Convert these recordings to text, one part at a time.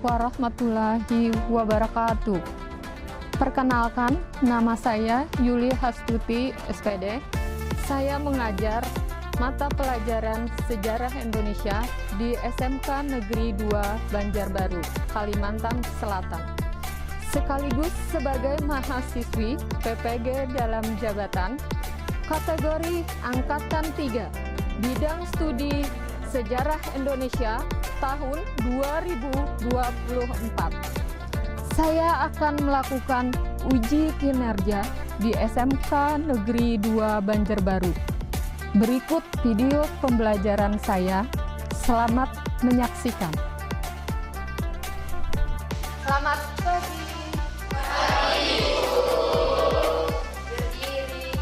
warahmatullahi wabarakatuh. Perkenalkan, nama saya Yuli Hastuti, SPD. Saya mengajar mata pelajaran Sejarah Indonesia di SMK Negeri 2 Banjarbaru, Kalimantan Selatan. Sekaligus sebagai mahasiswi PPG dalam jabatan, kategori Angkatan 3, bidang studi Sejarah Indonesia tahun 2024. Saya akan melakukan uji kinerja di SMK Negeri 2 Banjarbaru. Berikut video pembelajaran saya. Selamat menyaksikan. Selamat pagi. Berdiri.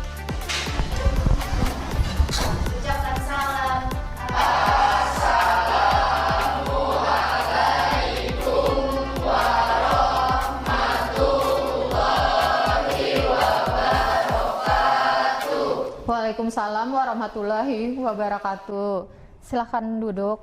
Ucapkan salam. Waalaikumsalam warahmatullahi wabarakatuh. Silakan duduk.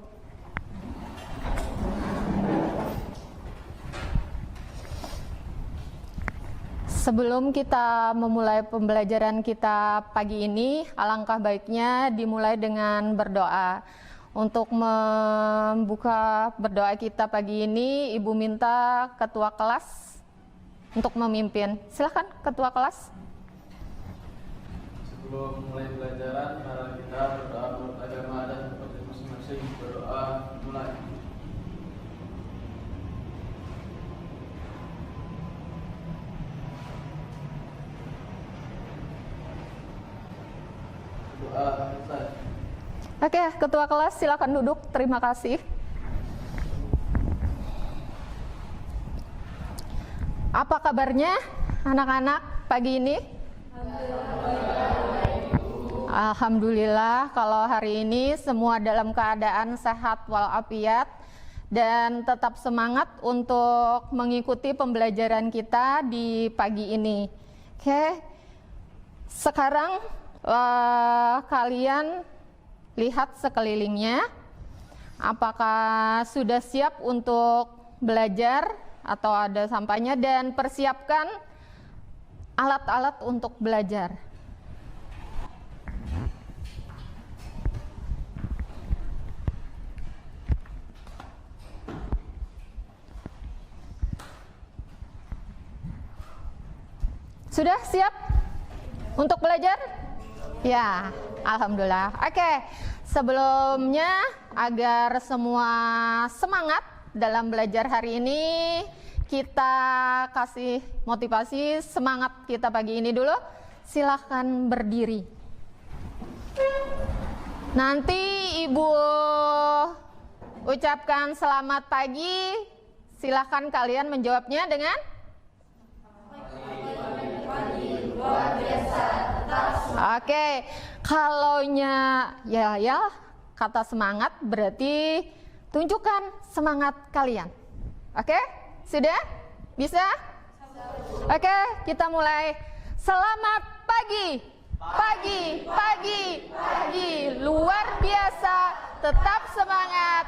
Sebelum kita memulai pembelajaran kita pagi ini, alangkah baiknya dimulai dengan berdoa. Untuk membuka berdoa kita pagi ini, Ibu minta ketua kelas untuk memimpin. Silakan ketua kelas. Sebelum mulai pelajaran, mari kita berdoa menurut agama dan masing-masing. Berdoa mulai. Doa selesai. Oke, ketua kelas silakan duduk. Terima kasih. Apa kabarnya anak-anak pagi ini? Alhamdulillah, kalau hari ini semua dalam keadaan sehat walafiat dan tetap semangat untuk mengikuti pembelajaran kita di pagi ini. Oke, sekarang kalian lihat sekelilingnya. Apakah sudah siap untuk belajar atau ada sampahnya, dan persiapkan alat-alat untuk belajar. Sudah siap untuk belajar? Ya, alhamdulillah. Oke, sebelumnya agar semua semangat dalam belajar hari ini, kita kasih motivasi semangat kita pagi ini dulu. Silahkan berdiri. Nanti Ibu ucapkan selamat pagi. Silahkan kalian menjawabnya dengan luar biasa. Oke, kalaunya ya kata semangat berarti tunjukkan semangat kalian. Oke, sudah? Bisa? Oke, kita mulai. Selamat pagi. Pagi, pagi, pagi. Luar biasa, tetap semangat.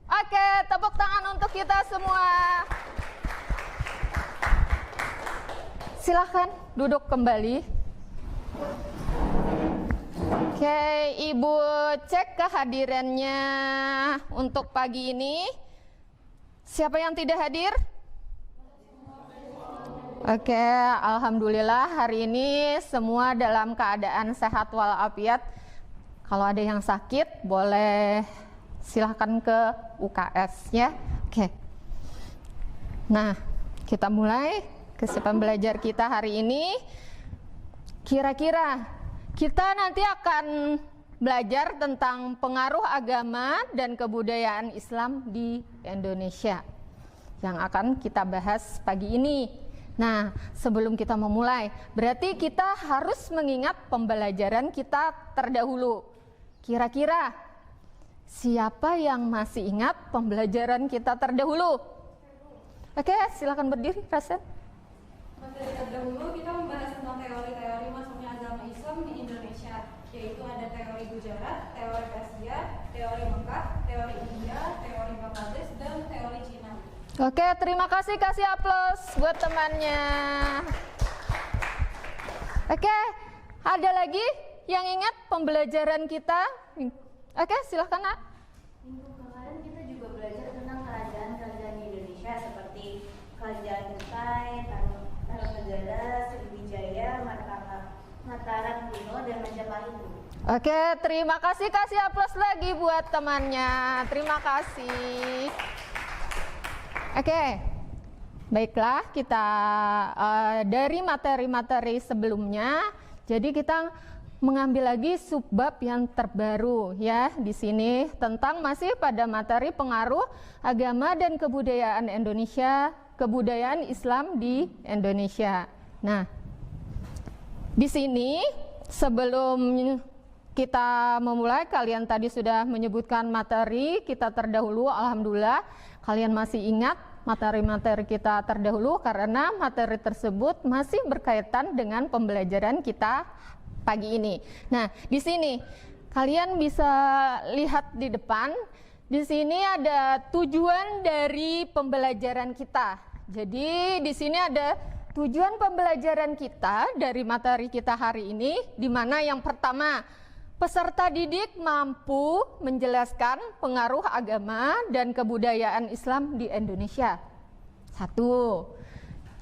Oke, tepuk tangan untuk kita semua. Silahkan duduk kembali. Oke, Ibu cek kehadirannya untuk pagi ini. Siapa yang tidak hadir? Oke, alhamdulillah hari ini semua dalam keadaan sehat walafiat. Kalau ada yang sakit, boleh silahkan ke UKS ya. Oke. Nah, kita mulai kesiapan belajar kita hari ini. Kira-kira kita nanti akan belajar tentang pengaruh agama dan kebudayaan Islam di Indonesia yang akan kita bahas pagi ini. Nah, sebelum kita memulai, berarti kita harus mengingat pembelajaran kita terdahulu. Kira-kira siapa yang masih ingat pembelajaran kita terdahulu? Oke, silakan berdiri, Rasen. Materi terdahulu kita membahas tentang teori-teori masuknya agama Islam di Indonesia, yaitu ada teori Gujarat, teori Persia, teori Mekah, teori India, teori Bangladesh, dan teori Cina. Oke, terima kasih, kasih aplaus buat temannya. Oke, ada lagi yang ingat pembelajaran kita? Oke, silahkan Nak. Minggu kemarin kita juga belajar tentang kerajaan-kerajaan di Indonesia seperti Kerajaan Kutai, Tarumanegara, Sriwijaya, Mataram kuno, dan Majapahit. Oke, terima kasih, kasih aplaus lagi buat temannya. Terima kasih. Oke, baiklah kita dari materi-materi sebelumnya, jadi kita mengambil lagi subbab yang terbaru ya di sini tentang masih pada materi pengaruh agama dan kebudayaan Indonesia, kebudayaan Islam di Indonesia. Nah, di sini sebelum kita memulai, kalian tadi sudah menyebutkan materi kita terdahulu. Alhamdulillah kalian masih ingat materi-materi kita terdahulu karena materi tersebut masih berkaitan dengan pembelajaran kita pagi ini. Nah, di sini kalian bisa lihat di depan, di sini ada tujuan dari pembelajaran kita. Jadi di sini ada tujuan pembelajaran kita dari materi kita hari ini, di mana yang pertama, peserta didik mampu menjelaskan pengaruh agama dan kebudayaan Islam di Indonesia. Satu.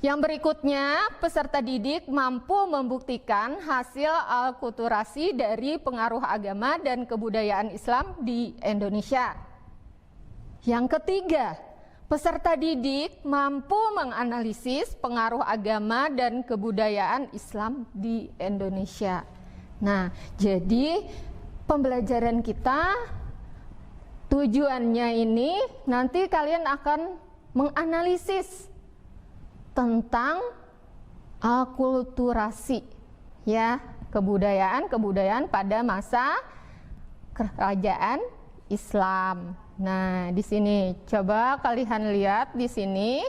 Yang berikutnya, peserta didik mampu membuktikan hasil alkulturasi dari pengaruh agama dan kebudayaan Islam di Indonesia. Yang ketiga, peserta didik mampu menganalisis pengaruh agama dan kebudayaan Islam di Indonesia. Nah, jadi pembelajaran kita tujuannya ini nanti kalian akan menganalisis tentang akulturasi ya, kebudayaan pada masa kerajaan Islam. Nah, di sini coba kalian lihat di sini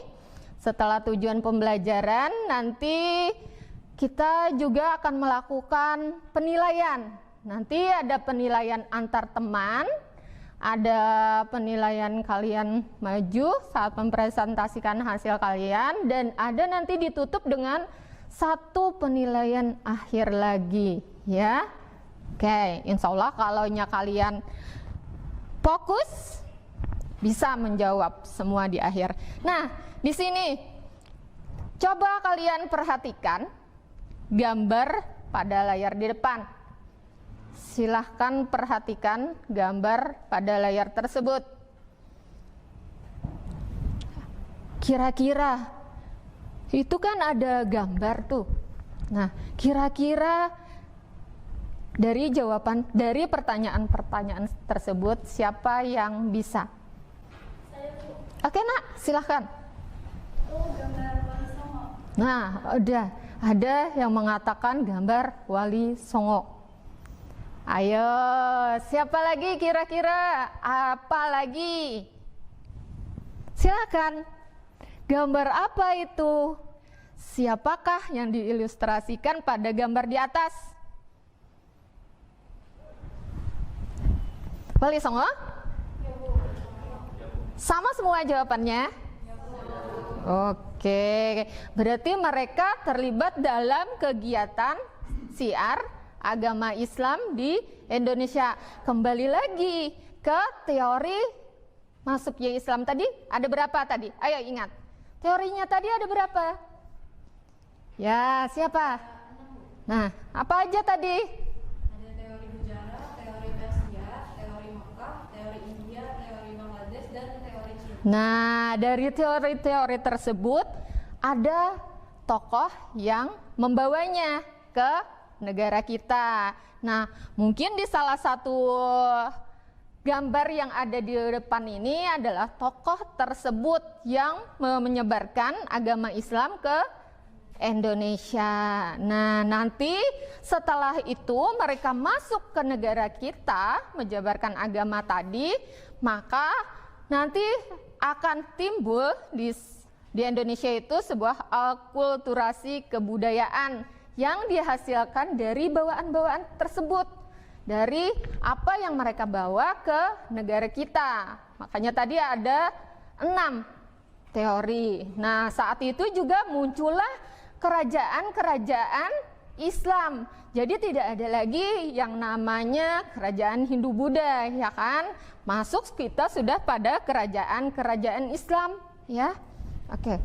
setelah tujuan pembelajaran nanti kita juga akan melakukan penilaian. Nanti ada penilaian antar teman, ada penilaian kalian maju saat mempresentasikan hasil kalian, dan ada nanti ditutup dengan satu penilaian akhir lagi ya. Oke, insya Allah kalau kalian fokus bisa menjawab semua di akhir. Nah, di sini coba kalian perhatikan gambar pada layar di depan. Silahkan perhatikan gambar pada layar tersebut. Kira-kira itu kan ada gambar tuh. Nah, kira-kira dari jawaban dari pertanyaan-pertanyaan tersebut siapa yang bisa? Oke Nak, silahkan. Gambar Wali Songo. Nah, udah ada yang mengatakan gambar Wali Songo. Ayo, siapa lagi kira-kira? Apa lagi? Silakan. Gambar apa itu? Siapakah yang diilustrasikan pada gambar di atas? Wali Songo? Sama semua jawabannya? Oke, berarti mereka terlibat dalam kegiatan siar agama Islam di Indonesia. Kembali lagi ke teori masuknya Islam tadi, ada berapa tadi? Ayo ingat, teorinya tadi ada berapa? Ya, siapa? Nah, apa aja tadi? Ada teori Gujarat, teori Persia, teori Mekah, teori India, teori Bangladesh, dan teori Cina. Nah, dari teori-teori tersebut ada tokoh yang membawanya ke negara kita. Nah, mungkin di salah satu gambar yang ada di depan ini adalah tokoh tersebut yang menyebarkan agama Islam ke Indonesia. Nah, nanti setelah itu mereka masuk ke negara kita menyebarkan agama tadi, maka nanti akan timbul di Indonesia itu sebuah akulturasi kebudayaan yang dihasilkan dari bawaan-bawaan tersebut, dari apa yang mereka bawa ke negara kita. Makanya tadi ada 6 teori. Nah, saat itu juga muncullah kerajaan-kerajaan Islam. Jadi tidak ada lagi yang namanya kerajaan Hindu-Buddha, ya kan? Masuk kita sudah pada kerajaan-kerajaan Islam, ya. Oke.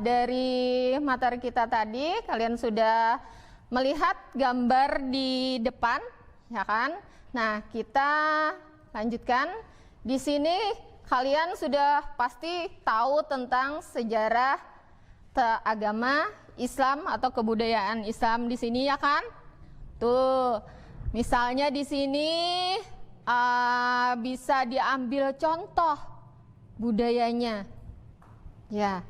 Dari materi kita tadi, kalian sudah melihat gambar di depan, ya kan? Nah, kita lanjutkan. Di sini kalian sudah pasti tahu tentang sejarah agama Islam atau kebudayaan Islam di sini, ya kan? Tuh, misalnya di sini bisa diambil contoh budayanya. Ya,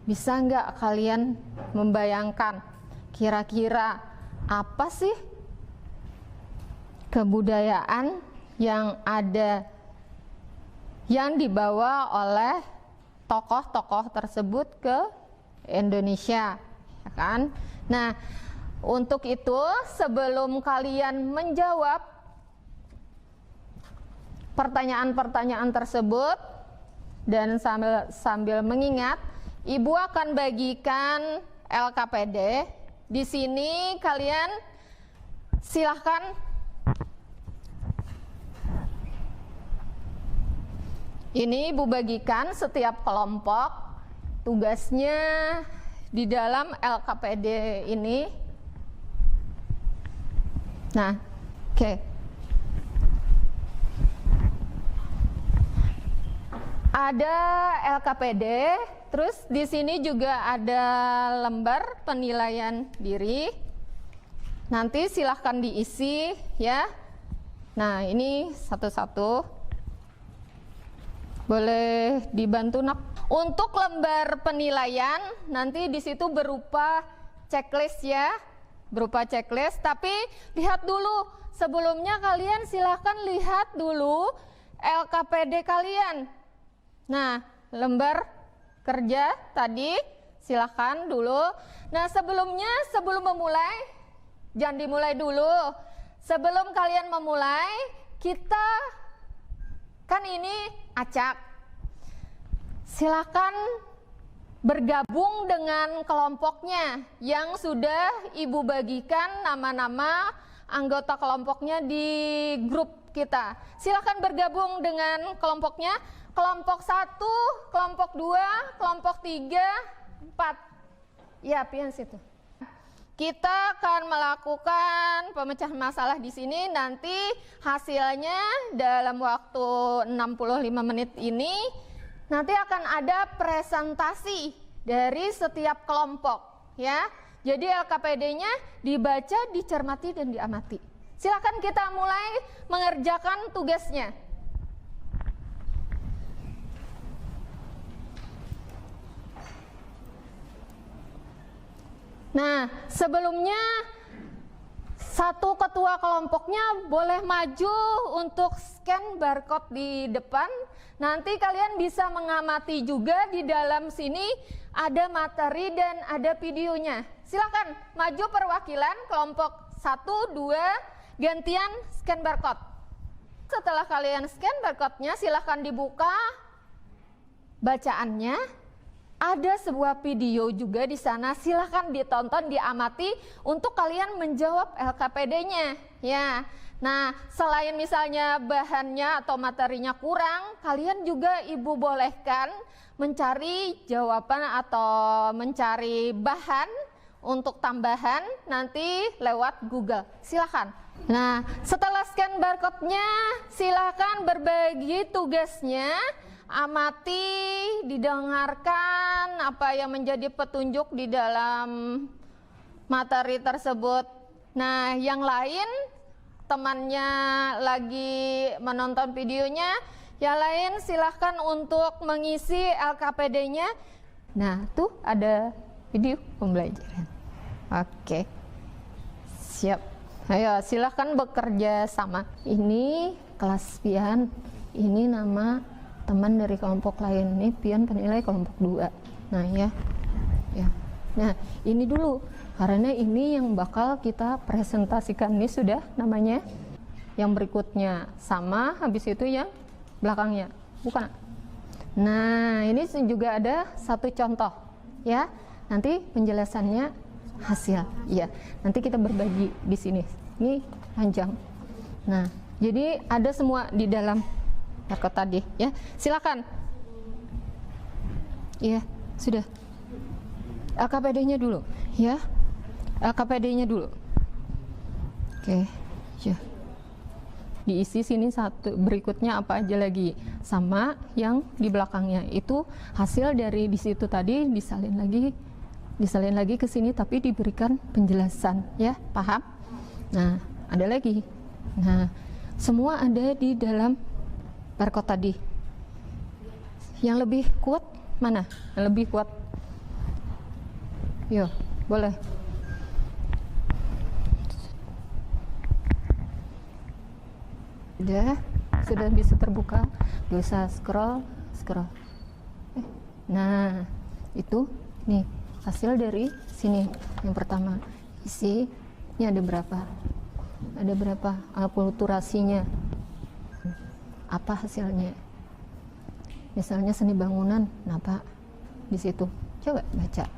bisa nggak kalian membayangkan kira-kira apa sih kebudayaan yang ada yang dibawa oleh tokoh-tokoh tersebut ke Indonesia, ya kan? Nah, untuk itu sebelum kalian menjawab pertanyaan-pertanyaan tersebut dan sambil mengingat, Ibu akan bagikan LKPD. Di sini kalian silahkan ini Ibu bagikan setiap kelompok tugasnya di dalam LKPD ini. Nah, oke. Ada LKPD, terus di sini juga ada lembar penilaian diri. Nanti silahkan diisi, ya. Nah, ini satu-satu. Boleh dibantu, Nak? Untuk lembar penilaian nanti di situ berupa checklist, ya, berupa checklist. Tapi lihat dulu sebelumnya, kalian silahkan lihat dulu LKPD kalian. Nah, lembar kerja tadi silahkan dulu. Nah, sebelum memulai, jangan dimulai dulu. Sebelum kalian memulai, kita kan ini acak. Silakan bergabung dengan kelompoknya yang sudah Ibu bagikan nama-nama anggota kelompoknya di grup kita. Silakan bergabung dengan kelompoknya. Kelompok 1, kelompok 2, kelompok 3, 4. Ya, pian situ. Kita akan melakukan pemecahan masalah di sini. Nanti hasilnya dalam waktu 65 menit ini nanti akan ada presentasi dari setiap kelompok, ya. Jadi LKPD-nya dibaca, dicermati, dan diamati. Silakan kita mulai mengerjakan tugasnya. Nah, sebelumnya satu ketua kelompoknya boleh maju untuk scan barcode di depan. Nanti kalian bisa mengamati juga di dalam sini ada materi dan ada videonya. Silakan maju perwakilan kelompok 1, 2, gantian scan barcode. Setelah kalian scan barcode-nya, silakan dibuka bacaannya. Ada sebuah video juga di sana, silahkan ditonton, diamati untuk kalian menjawab LKPD-nya, ya. Nah, selain misalnya bahannya atau materinya kurang, kalian juga Ibu bolehkan mencari jawaban atau mencari bahan untuk tambahan nanti lewat Google. Silahkan. Nah, setelah scan barcode-nya, silahkan berbagi tugasnya. Amati, didengarkan apa yang menjadi petunjuk di dalam materi tersebut. Nah, yang lain temannya lagi menonton videonya, yang lain silahkan untuk mengisi LKPD-nya. Nah, tuh ada video pembelajaran. Oke, siap. Ayo, silahkan bekerja sama. Ini kelas pian, ini nama teman dari kelompok lain. Nih pian penilai kelompok 2. Nah, ya. Nah, ini dulu karena ini yang bakal kita presentasikan. Ini sudah namanya. Yang berikutnya sama, habis itu yang belakangnya. Bukan. Nah, ini juga ada satu contoh ya. Nanti penjelasannya hasil. Ya, nanti kita berbagi di sini. Ini panjang. Nah, jadi ada semua di dalam barcode tadi ya. Silakan. Iya, sudah. LKPD-nya dulu ya. LKPD-nya dulu. Oke, ya. Diisi sini satu, berikutnya apa aja lagi, sama yang di belakangnya itu hasil dari di situ tadi disalin lagi ke sini, tapi diberikan penjelasan ya, paham? Nah, ada lagi. Nah, semua ada di dalam barcode tadi. Yang lebih kuat mana? Yang lebih kuat? Yo, boleh. Sudah bisa terbuka, gak usah scroll. Nah, itu nih hasil dari sini. Yang pertama isi, ini ada berapa akulturasinya, apa hasilnya. Misalnya seni bangunan, kenapa di situ? Coba baca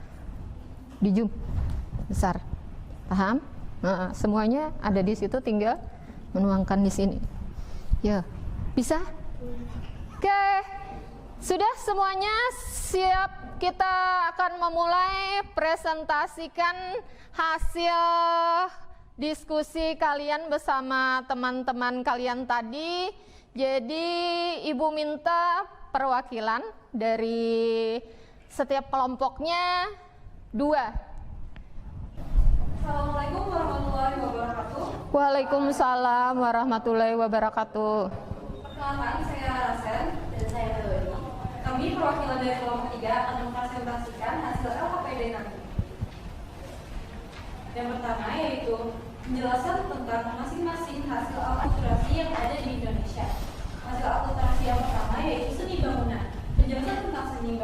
di zoom besar, paham? Nah, semuanya ada di situ, tinggal menuangkan di sini. Ya, bisa? Oke, sudah semuanya siap. Kita akan memulai presentasikan hasil diskusi kalian bersama teman-teman kalian tadi. Jadi Ibu minta perwakilan dari setiap kelompoknya 2. Assalamualaikum warahmatullahi wabarakatuh. Waalaikumsalam warahmatullahi wabarakatuh. Perkenalkan, saya Rasen. Dan saya Doni. Kami perwakilan dari kelompok 3 akan mempresentasikan hasil LKPD nanti. Yang pertama yaitu penjelasan tentang masing-masing hasil akulturasi yang ada di Indonesia. Hasil akulturasi yang pertama yaitu seni bangunan. Penjelasan tentang seni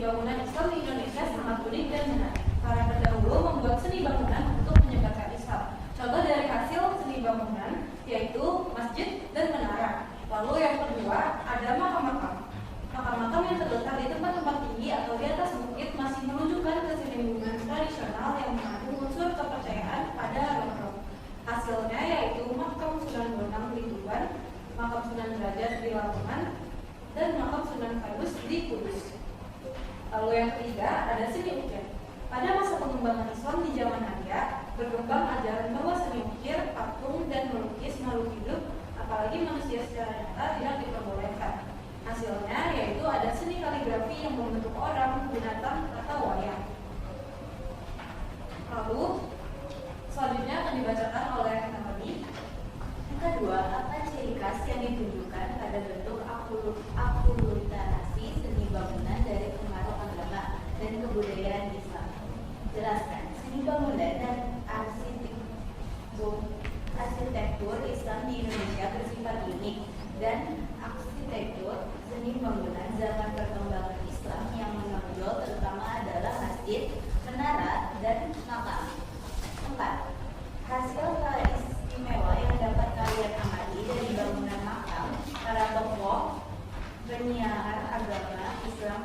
bangunan Islam di Indonesia sangat unik dan menarik. Para pendahulu membuat seni bangunan untuk menyebarkan Islam. Contoh dari hasil seni bangunan yaitu masjid dan menara. Lalu yang kedua ada makam-makam. Makam-makam yang terletak di tempat-tempat tinggi atau di atas bukit masih menunjukkan ke seni bangunan tradisional yang mengandung unsur kepercayaan pada agama roh. Hasilnya yaitu makam Sunan Bonang di Tuban, makam Sunan Derajat di Lamongan, dan makam Sunan Kudus di Kudus. Lalu yang ketiga ada seni ukir. Pada masa pengembangan Islam di zaman Arya, berkembang ajaran bahwa seni ukir, patung, dan melukis makhluk hidup, apalagi manusia secara nyata, tidak diperbolehkan. Hasilnya yaitu ada seni kaligrafi yang membentuk orang, binatang, atau wayang. Lalu selanjutnya akan dibacakan oleh Nadi. Yang kedua, apa ciri khas yang ditunjukkan pada bentuk akulturasi seni bangunan dari pengaruh agama dan kebudayaan Islam? Jelaskan, seni bangunan dan arsitektur Islam di Indonesia bersifat unik, dan arsitektur seni bangunan zaman perkembangan Islam yang menonjol terutama adalah masjid, menara, dan makam. 4. Hasil istimewa yang dapat kalian amati dari bangunan makam para tokoh penyiar agama Islam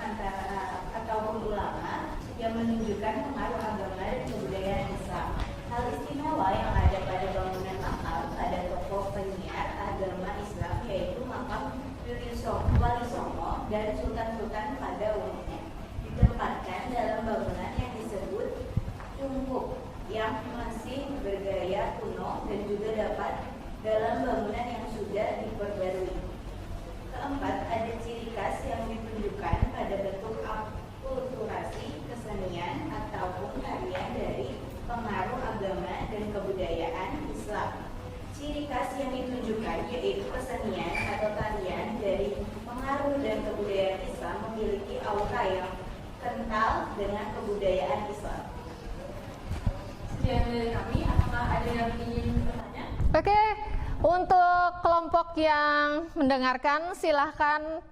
ataupun ulama yang menunjukkan pengaruh agama dan kebudayaan Islam. Hal istimewa yang ada pada bangunan makam pada tokoh penyiar agama Islam yaitu makam Wali Songo dan sultan-sultan pada umumnya ditempatkan dalam bangunan yang disebut cungkup yang masih bergaya kuno dan juga dapat dalam bangunan yang sudah diperbarui. Keempat, ada ciri khas yang ditunjukkan pada bentuk akulturasi kesenian ataupun tarian dari pengaruh agama dan kebudayaan Islam. Ciri khas yang ditunjukkan yaitu kesenian atau tarian dari pengaruh dan kebudayaan Islam memiliki aura yang kental dengan kebudayaan Islam. Sekian dari kami, apakah ada yang ingin bertanya? Oke, untuk kelompok yang mendengarkan silahkan,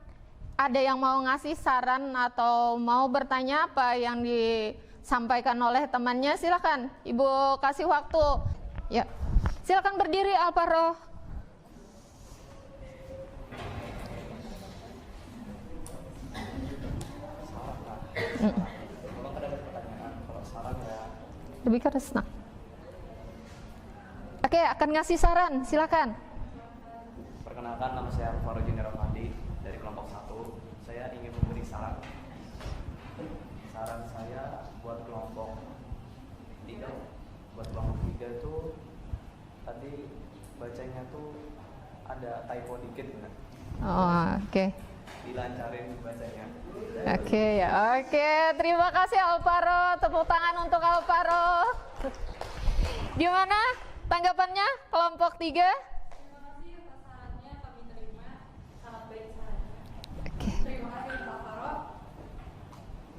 ada yang mau ngasih saran atau mau bertanya apa yang disampaikan oleh temannya, silahkan Ibu kasih waktu. Ya, silahkan berdiri Alvaro. Kalau ada pertanyaan, kalau saran ya. Lebih keras, nah. Oke, akan ngasih saran, silakan. Perkenalkan, nama saya Alvaro Junior Rahmadi dari kelompok 1. Saya ingin memberi saran. Saran saya buat kelompok 3. Buat kelompok 3 tuh tadi bacanya tuh ada typo dikit, benar. Oh, oke. Dilancarin bacanya. Oke, ya. Oke, terima kasih Alvaro. Tepuk tangan untuk Alvaro. Gimana tanggapannya kelompok 3? Terima kasih atas sarannya, kami terima. Sangat baik sarannya. Oke. Terima kasih Pak Faro.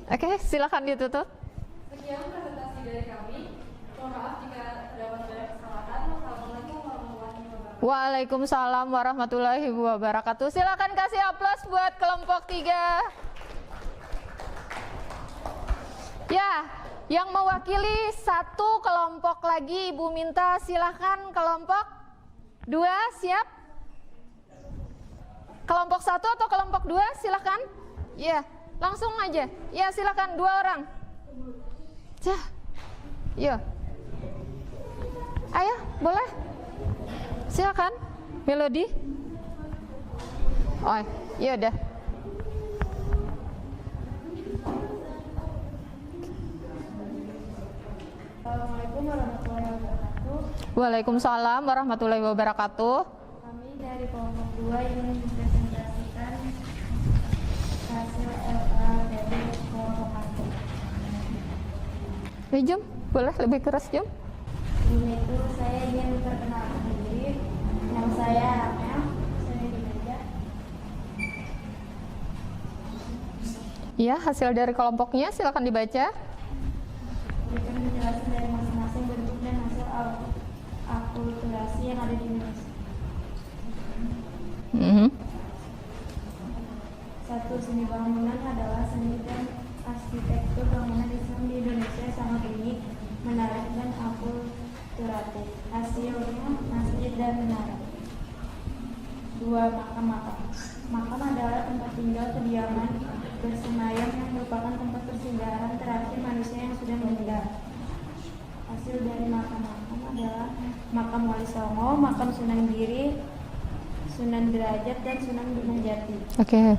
Oke, silakan ditutup. Sekian presentasi dari kami. Mohon maaf jika terdapat banyak kesalahan. Wassalamualaikum warahmatullahi wabarakatuh. Waalaikumsalam warahmatullahi wabarakatuh. Silakan kasih aplaus buat kelompok 3. Ya, yang mewakili satu kelompok lagi Ibu minta silakan kelompok 2 siap? Kelompok 1 atau kelompok 2 silakan? Ya, langsung aja. Ya, silakan 2 orang. Cah. Yuk. Ayo, boleh? Silakan. Melodi. Oh, iya udah. Assalamualaikum warahmatullahi wabarakatuh. Waalaikumsalam warahmatullahi wabarakatuh. Kami dari kelompok 2 ingin mempresentasikan hasil LA dari kelompok 1. Jom, boleh lebih keras Jom. Sebelum itu saya ingin memperkenalkan diri. Nama saya Amel. Saya di meja. Ya, hasil dari kelompoknya silakan dibaca. Berikan penjelasan dari masing-masing bentuk dan hasil akulturasi yang ada di Indonesia. 1. Seni bangunan adalah seni dan arsitektur bangunan Islam di Indonesia sangat unik, menarik dan akulturatif. Hasilnya masjid dan menara. 2. Makam. Makam adalah tempat tinggal, kediaman, bersemayam yang merupakan tempat persinggahan terakhir manusia yang sudah meninggal. Hasil dari makam adalah makam Wali Songo, makam Sunan Giri, Sunan Derajat, dan Sunan Gunung Jati. Oke.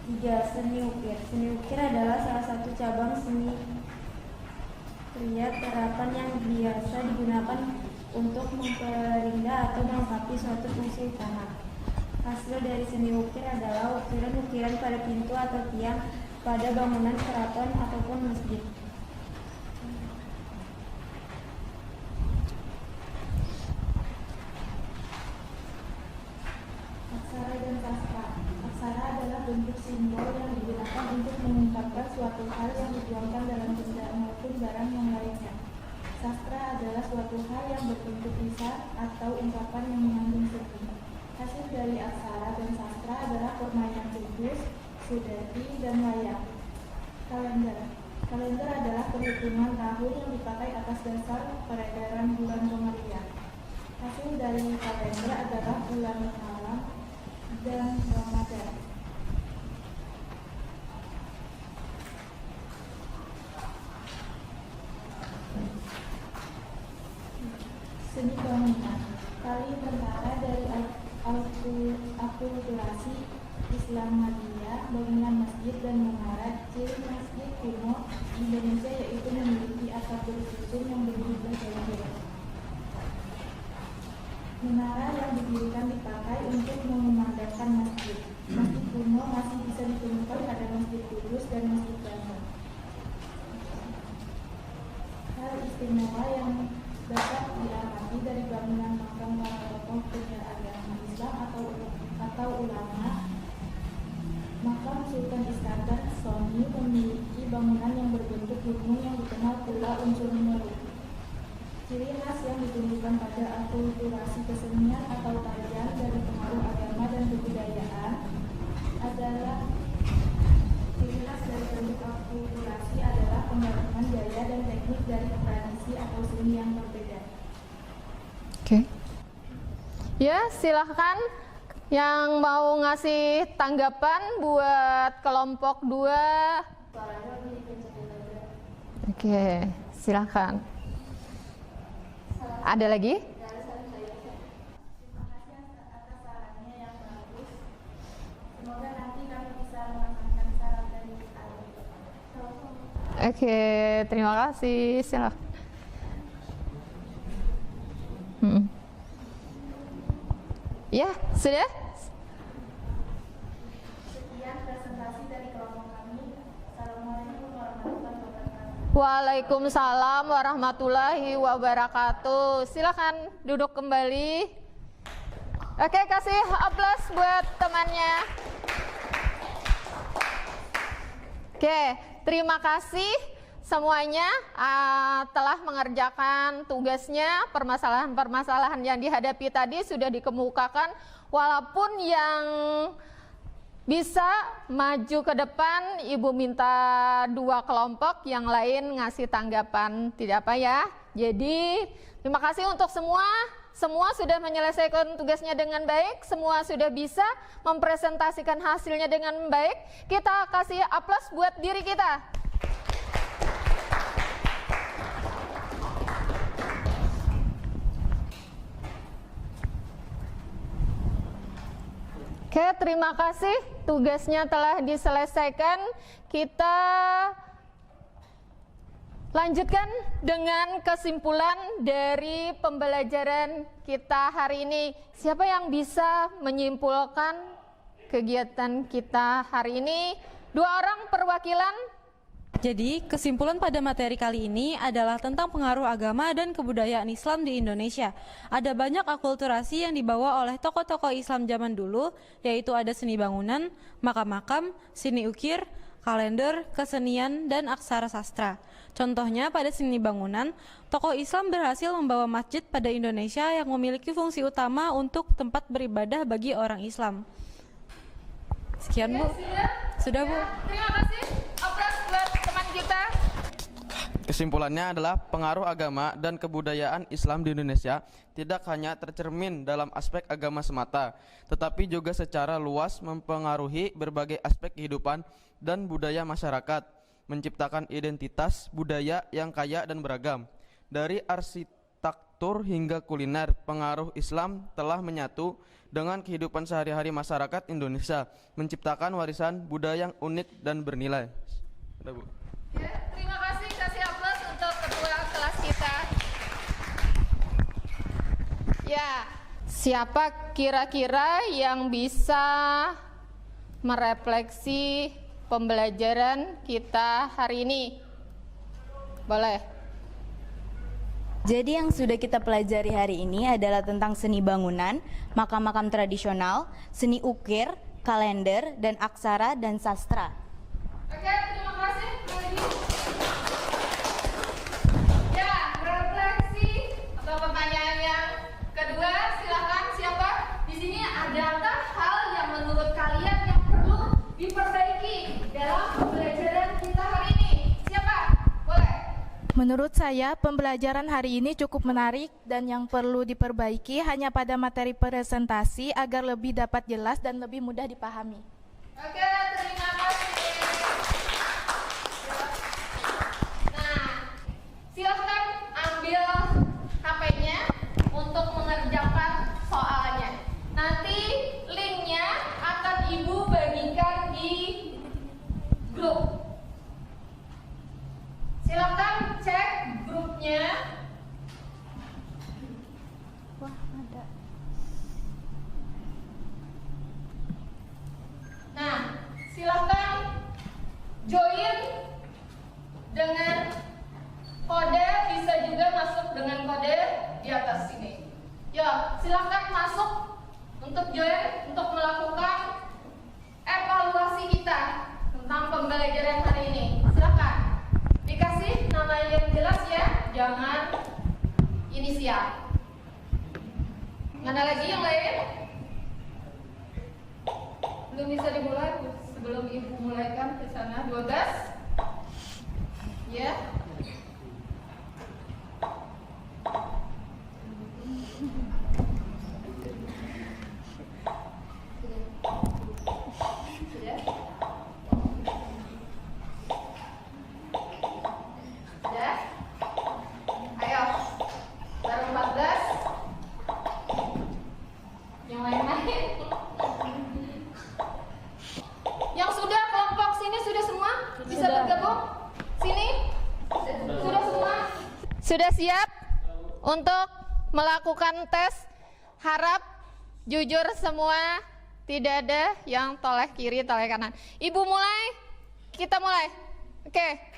3. Seni ukir. Seni ukir adalah salah satu cabang seni pria terapan yang biasa digunakan untuk memperindah atau melengkapi suatu fungsi utama. Hasil dari seni ukir adalah ukiran-ukiran pada pintu atau tiang pada bangunan keraton ataupun masjid. Aksara dan sastra. Aksara adalah bentuk simbol yang digunakan untuk mengungkapkan suatu hal yang dituangkan dalam benda maupun barang yang lainnya. Sastra adalah suatu hal yang berbentuk lisan atau ungkapan yang mengandung seni. Hasil dari aksara dan sastra adalah permainan tulis, sudati, dan wayang. Kalender. Kalender adalah perhitungan tahun yang dipakai atas dasar peredaran bulan Komariah. Hasil dari kalender adalah bulan Muharram dan Ramadan. Seni bangunan. Tali tentara dari akulturasi Islamiyah, bangunan masjid dan menara. Ciri masjid kuno di Indonesia yaitu memiliki atap bersusun yang berjumlah jauh. Menara yang didirikan dipakai untuk memandangkan masjid. Masjid kuno masih bisa ditemukan pada Masjid Kudus dan Masjid Bandung. Hal istimewa yang dapat diamati dari bangunan makam para tokoh penyebar agama Islam atau ulama. Makam Sultan Iskandar Soni memiliki bangunan yang berbentuk gunung yang dikenal pula unsur menurut. Ciri khas yang ditunjukkan pada akulturasi kesenian atau tarian dari pengaruh agama dan kebudayaan adalah ciri khas dari bentuk akulturasi adalah penggabungan gaya dan teknik dari tradisi atau seni yang berbeda. Oke. Ya, silahkan Yang mau ngasih tanggapan buat kelompok 2? Suaranya lebih dipencet aja. Oke, silakan. Ada lagi? Terima kasih atas sarannya yang bagus. Semoga nanti kami bisa melaksanakan saran dari kami. Oke, terima kasih. Silakan. Ya, sudah? Sekian presentasi dari kelompok kami. Assalamualaikum warahmatullahi wabarakatuh. Waalaikumsalam warahmatullahi wabarakatuh. Silakan duduk kembali. Oke, kasih aplaus buat temannya. Oke, terima kasih semuanya telah mengerjakan tugasnya. Permasalahan-permasalahan yang dihadapi tadi sudah dikemukakan. Walaupun yang bisa maju ke depan, Ibu minta 2 kelompok, yang lain ngasih tanggapan, tidak apa ya. Jadi terima kasih untuk semua. Semua sudah menyelesaikan tugasnya dengan baik, semua sudah bisa mempresentasikan hasilnya dengan baik. Kita kasih aplaus buat diri kita. Oke, terima kasih. Tugasnya telah diselesaikan. Kita lanjutkan dengan kesimpulan dari pembelajaran kita hari ini. Siapa yang bisa menyimpulkan kegiatan kita hari ini? 2 orang perwakilan. Jadi, kesimpulan pada materi kali ini adalah tentang pengaruh agama dan kebudayaan Islam di Indonesia. Ada banyak akulturasi yang dibawa oleh tokoh-tokoh Islam zaman dulu, yaitu ada seni bangunan, makam-makam, seni ukir, kalender, kesenian, dan aksara sastra. Contohnya pada seni bangunan, tokoh Islam berhasil membawa masjid pada Indonesia yang memiliki fungsi utama untuk tempat beribadah bagi orang Islam. Sekian, Bu. Sudah, Bu. Terima kasih. Aplaus buat teman kita. Kesimpulannya adalah pengaruh agama dan kebudayaan Islam di Indonesia tidak hanya tercermin dalam aspek agama semata, tetapi juga secara luas mempengaruhi berbagai aspek kehidupan dan budaya masyarakat, menciptakan identitas budaya yang kaya dan beragam. Dari arsitektur hingga kuliner, pengaruh Islam telah menyatu dengan kehidupan sehari-hari masyarakat Indonesia, menciptakan warisan budaya yang unik dan bernilai. Udah, Bu. Ya, terima kasih. Kasih aplaus untuk ketua kelas kita. Ya, siapa kira-kira yang bisa merefleksi pembelajaran kita hari ini? Boleh. Jadi yang sudah kita pelajari hari ini adalah tentang seni bangunan, makam-makam tradisional, seni ukir, kalender, dan aksara dan sastra. Oke, terima kasih. Ya, refleksi atau pertanyaan yang kedua, silakan. Siapa di sini, adakah hal yang menurut kalian yang perlu diperbaiki dalam pembelajaran kita hari ini? Siapa? Boleh. Menurut saya, pembelajaran hari ini cukup menarik dan yang perlu diperbaiki hanya pada materi presentasi agar lebih dapat jelas dan lebih mudah dipahami. Oke, terima kasih. Nah, silahkan ambil HP-nya untuk mengerjakan soalnya. Nanti linknya akan Ibu bagikan di grup. Silahkan cek grupnya. Wah, ada. Nah, silahkan join dengan kode, bisa juga masuk dengan kode di atas sini. Ya, silahkan masuk untuk join, untuk melakukan evaluasi kita tentang pembelajaran hari ini. Silahkan dikasih nama yang jelas ya, jangan inisial. Mana lagi yang lain? Belum bisa dimulai sebelum Ibu mulaikan ke sana. 12. Ya. Yang sudah kelompok sini sudah semua? Bisa bergabung? Sini? Sudah semua? Sudah siap untuk melakukan tes? Harap jujur semua, tidak ada yang toleh kiri, toleh kanan. Ibu mulai? Kita mulai. Oke.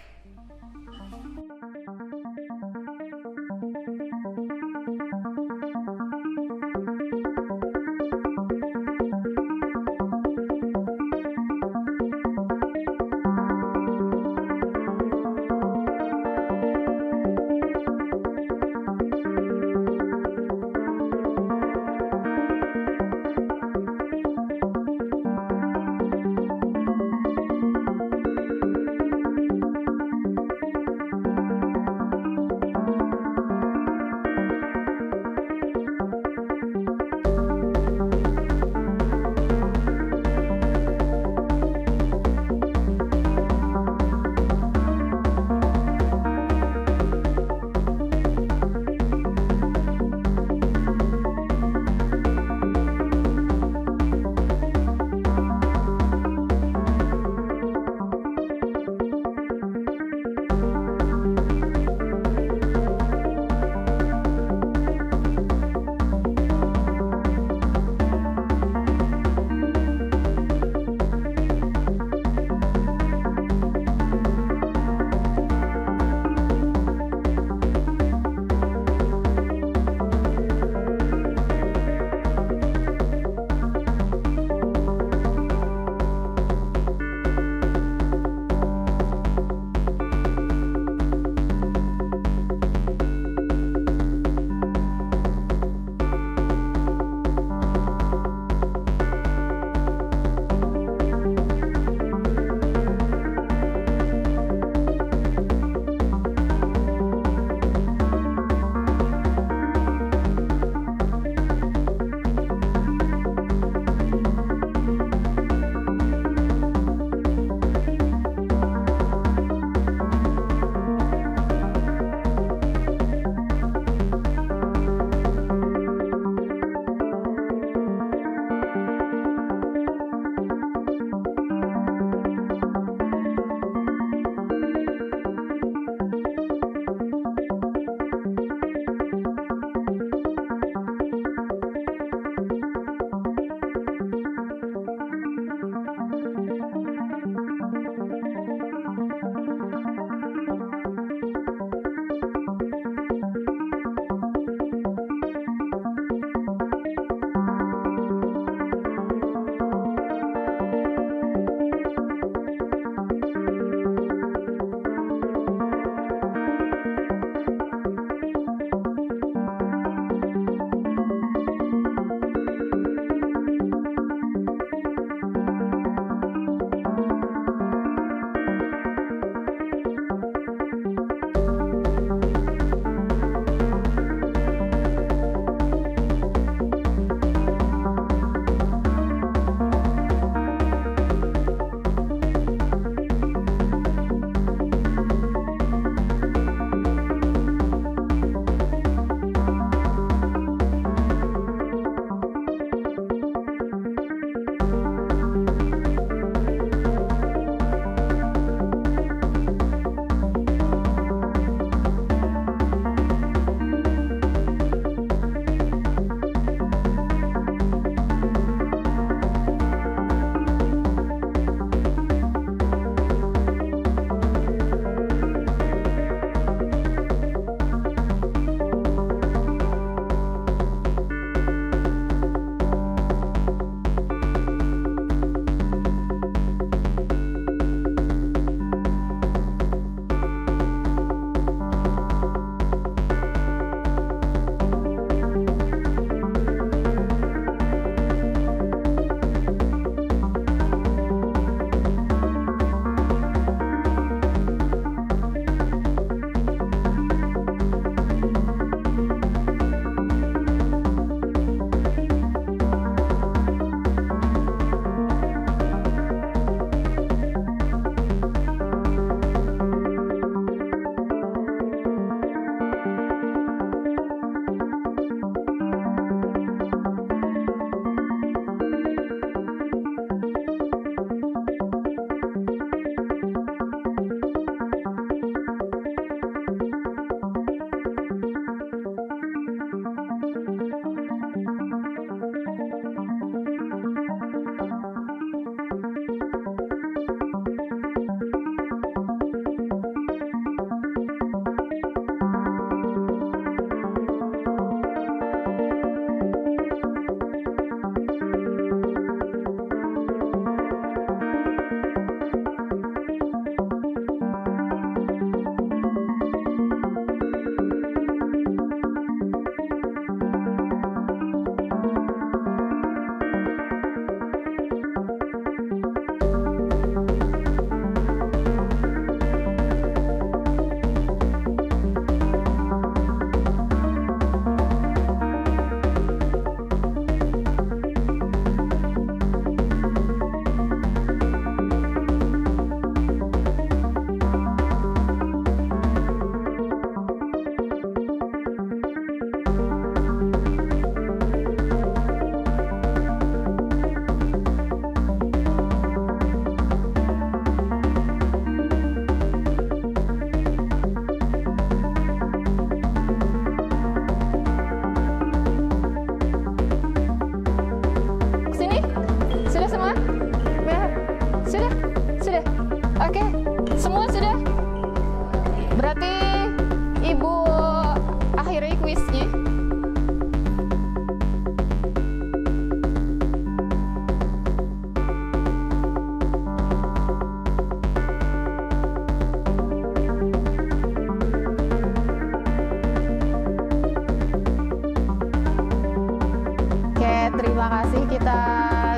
terima kasih. Kita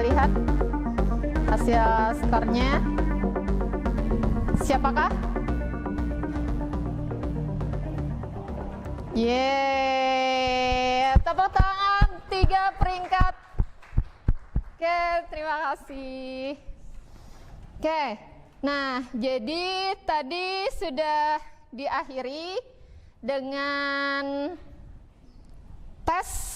lihat hasil skornya. Siapakah? Yeay, tepuk tangan 3 peringkat. Oke, terima kasih. Oke, nah jadi tadi sudah diakhiri dengan tes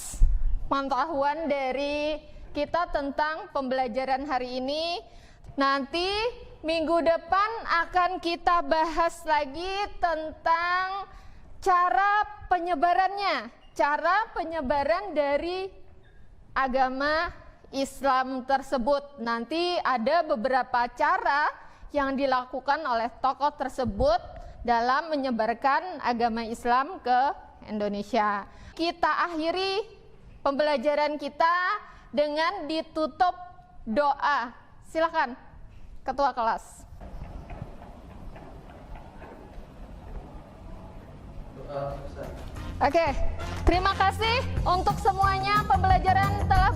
pengetahuan dari kita tentang pembelajaran hari ini. Nanti minggu depan akan kita bahas lagi tentang cara penyebaran dari agama Islam tersebut. Nanti ada beberapa cara yang dilakukan oleh tokoh tersebut dalam menyebarkan agama Islam ke Indonesia. Kita akhiri pembelajaran kita dengan ditutup doa. Silakan, Ketua kelas. Oke, terima kasih untuk semuanya. Pembelajaran telah